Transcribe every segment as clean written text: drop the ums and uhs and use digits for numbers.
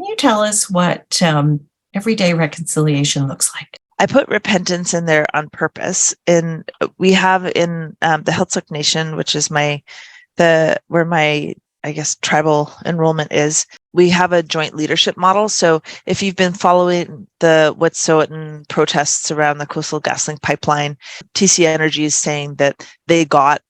Can you tell us what everyday reconciliation looks like? I put repentance in there on purpose. And we have in the Heiltsuk Nation, which is where my, I guess, tribal enrollment is, we have a joint leadership model. So if you've been following the Wet'suwet'en protests around the Coastal GasLink pipeline, TC Energy is saying that they got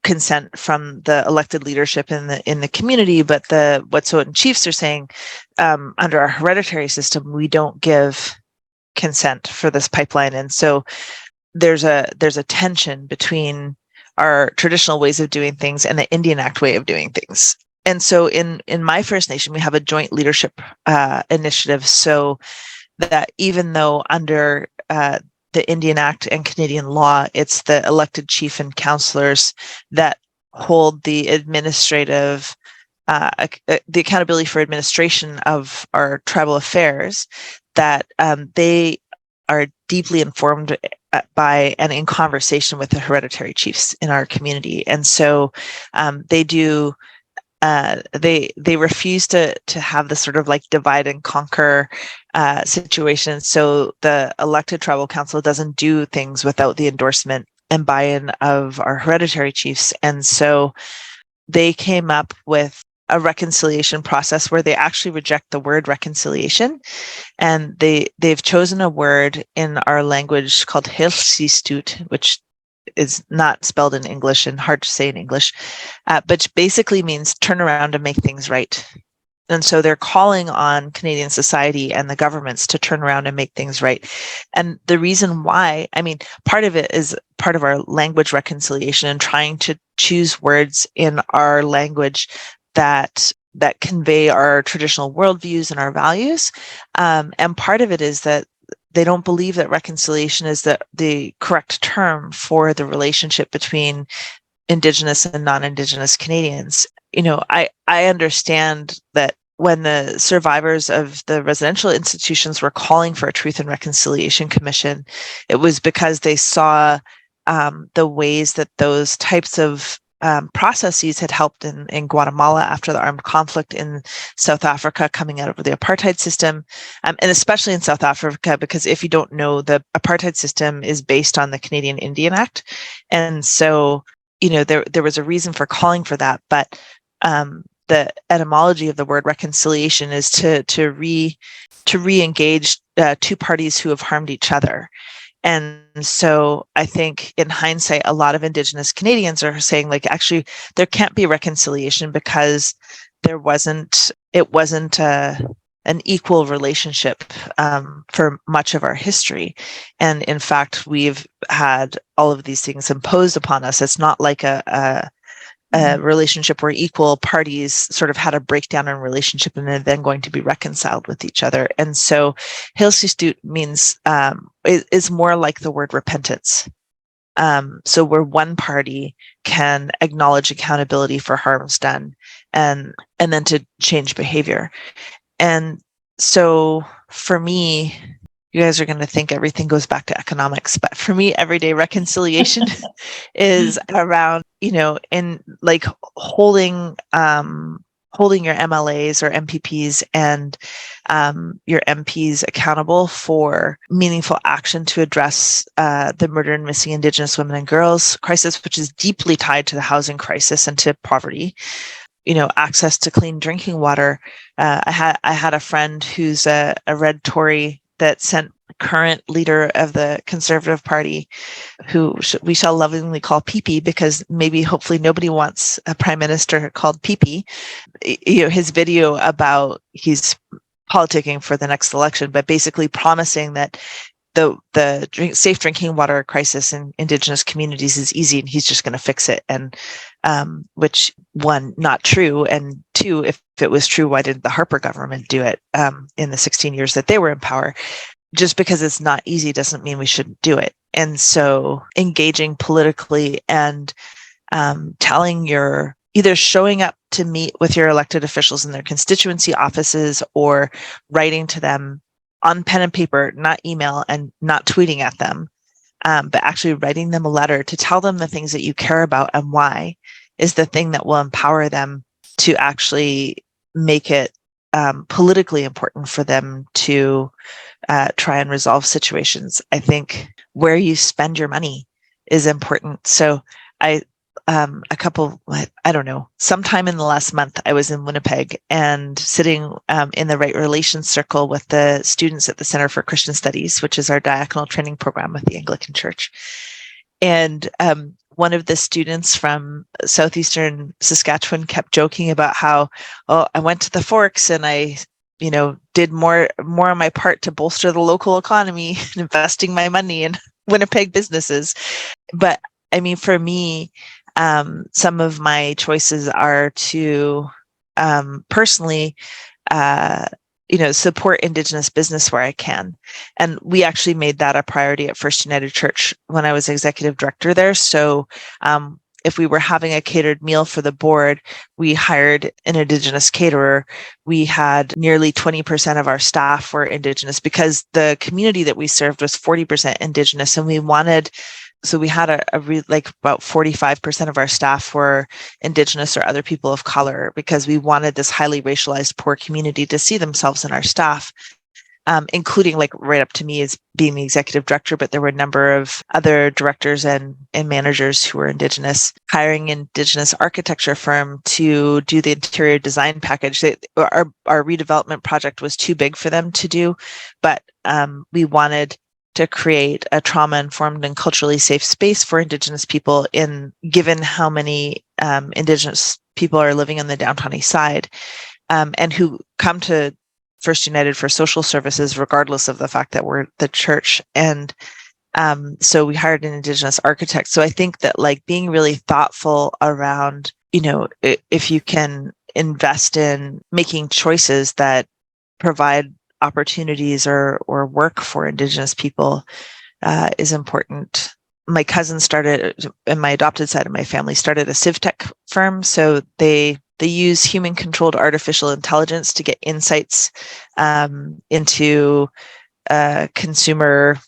consent from the elected leadership in the community, but the Wet'suwet'en chiefs are saying under our hereditary system, we don't give consent for this pipeline. And so there's a tension between our traditional ways of doing things and the Indian Act way of doing things. And so in my First Nation, we have a joint leadership initiative, so that even though under the Indian Act and Canadian law, it's the elected chief and councillors that hold the administrative the accountability for administration of our tribal affairs, that they are deeply informed by and in conversation with the hereditary chiefs in our community. And so they do, they refuse to have this sort of like divide and conquer situation. So the elected tribal council doesn't do things without the endorsement and buy-in of our hereditary chiefs. And so they came up with a reconciliation process where they actually reject the word reconciliation, and they've chosen a word in our language called Hilsistut, which is not spelled in English and hard to say in English, but basically means turn around and make things right. And so they're calling on Canadian society and the governments to turn around and make things right. And the reason why, I mean, part of it is part of our language reconciliation and trying to choose words in our language that convey our traditional worldviews and our values. And part of it is that they don't believe that reconciliation is the correct term for the relationship between Indigenous and non-Indigenous Canadians. You know, I understand that when the survivors of the residential institutions were calling for a Truth and Reconciliation Commission, it was because they saw the ways that those types of processes had helped in Guatemala after the armed conflict, in South Africa coming out of the apartheid system, and especially in South Africa, because if you don't know, the apartheid system is based on the Canadian Indian Act. And so, you know, there was a reason for calling for that, but the etymology of the word reconciliation is to re-engage two parties who have harmed each other. And so I think in hindsight, a lot of Indigenous Canadians are saying, like, actually, there can't be reconciliation because it wasn't an equal relationship for much of our history. And in fact, we've had all of these things imposed upon us. It's not like a relationship where equal parties sort of had a breakdown in relationship and are then going to be reconciled with each other. And so Hilsistut means is more like the word repentance. So where one party can acknowledge accountability for harms done and then to change behavior. And so for me, you guys are going to think everything goes back to economics, but for me, everyday reconciliation is around, you know, in like holding your MLAs or MPPs and your MPs accountable for meaningful action to address the murdered and missing Indigenous women and girls crisis, which is deeply tied to the housing crisis and to poverty. You know, access to clean drinking water. I had a friend who's a red Tory that sent current leader of the Conservative Party, who we shall lovingly call Pee-Pee, because maybe hopefully nobody wants a prime minister called Pee-Pee. You know, his video about he's politicking for the next election, but basically promising that the safe drinking water crisis in Indigenous communities is easy and he's just going to fix it. And which, one, not true, and two, if it was true, why didn't the Harper government do it in the 16 years that they were in power? Just because it's not easy doesn't mean we shouldn't do it. And so engaging politically and either showing up to meet with your elected officials in their constituency offices or writing to them on pen and paper, not email and not tweeting at them, but actually writing them a letter to tell them the things that you care about and why is the thing that will empower them to actually make it politically important for them to try and resolve situations. I think where you spend your money is important. So I don't know, sometime in the last month, I was in Winnipeg and sitting in the Right Relations Circle with the students at the Center for Christian Studies, which is our diaconal training program with the Anglican Church. And one of the students from southeastern Saskatchewan kept joking about how, oh, I went to the Forks and I, did more on my part to bolster the local economy, investing my money in Winnipeg businesses. But I mean, for me, some of my choices are to personally, support Indigenous business where I can. And we actually made that a priority at First United Church when I was executive director there. So if we were having a catered meal for the board, we hired an Indigenous caterer. We had nearly 20% of our staff were Indigenous because the community that we served was 40% Indigenous, and we had about 45% of our staff were Indigenous or other people of color, because we wanted this highly racialized poor community to see themselves in our staff, including like right up to me as being the executive director, but there were a number of other directors and managers who were Indigenous. Hiring an Indigenous architecture firm to do the interior design package. Our redevelopment project was too big for them to do, but we wanted to create a trauma-informed and culturally safe space for Indigenous people, given how many Indigenous people are living in the downtown east side, and who come to First United for social services, regardless of the fact that we're the church. And so we hired an Indigenous architect. So I think that like being really thoughtful around, if you can invest in making choices that provide opportunities or work for Indigenous people is important. My cousin and my adopted side of my family started a civ tech firm. So they use human controlled artificial intelligence to get insights into consumer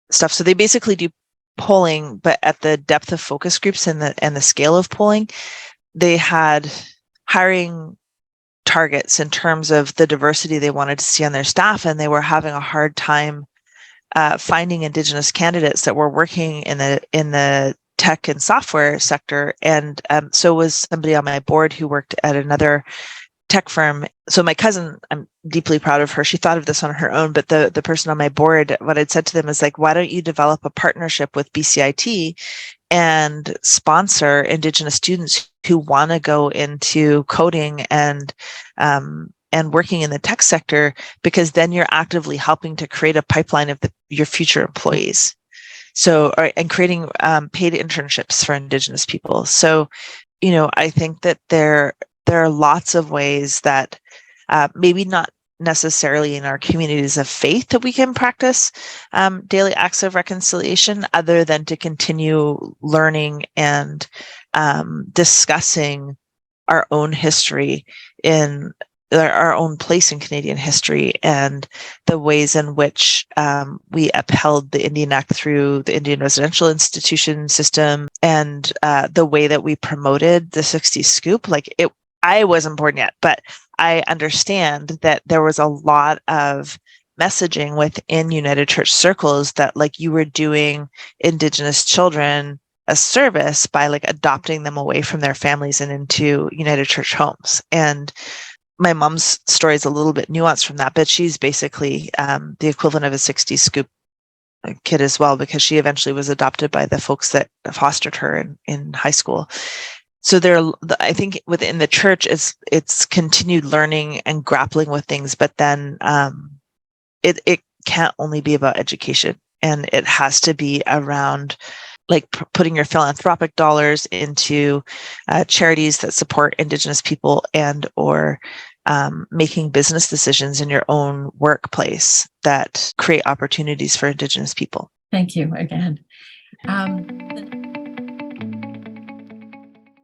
stuff. So they basically do polling, but at the depth of focus groups and the scale of polling, they had hiring targets in terms of the diversity they wanted to see on their staff, and they were having a hard time finding Indigenous candidates that were working in the tech and software sector. And so was somebody on my board who worked at another tech firm. So my cousin, I'm deeply proud of her. She thought of this on her own, but the person on my board, what I'd said to them is like, why don't you develop a partnership with BCIT and sponsor Indigenous students who want to go into coding and working in the tech sector, because then you're actively helping to create a pipeline of your future employees. So, and creating paid internships for Indigenous people. So, I think that there are lots of ways that maybe not necessarily in our communities of faith that we can practice daily acts of reconciliation, other than to continue learning and discussing our own history in our own place in Canadian history, and the ways in which we upheld the Indian Act through the Indian residential institution system, and the way that we promoted the 60s scoop. I wasn't born yet, but I understand that there was a lot of messaging within United Church circles that you were doing Indigenous children a service by adopting them away from their families and into United Church homes. And my mom's story is a little bit nuanced from that, but she's basically the equivalent of a 60s scoop kid as well, because she eventually was adopted by the folks that fostered her in high school. So I think within the church, it's continued learning and grappling with things, but then it can't only be about education, and it has to be around putting your philanthropic dollars into charities that support Indigenous people, and or making business decisions in your own workplace that create opportunities for Indigenous people. Thank you again.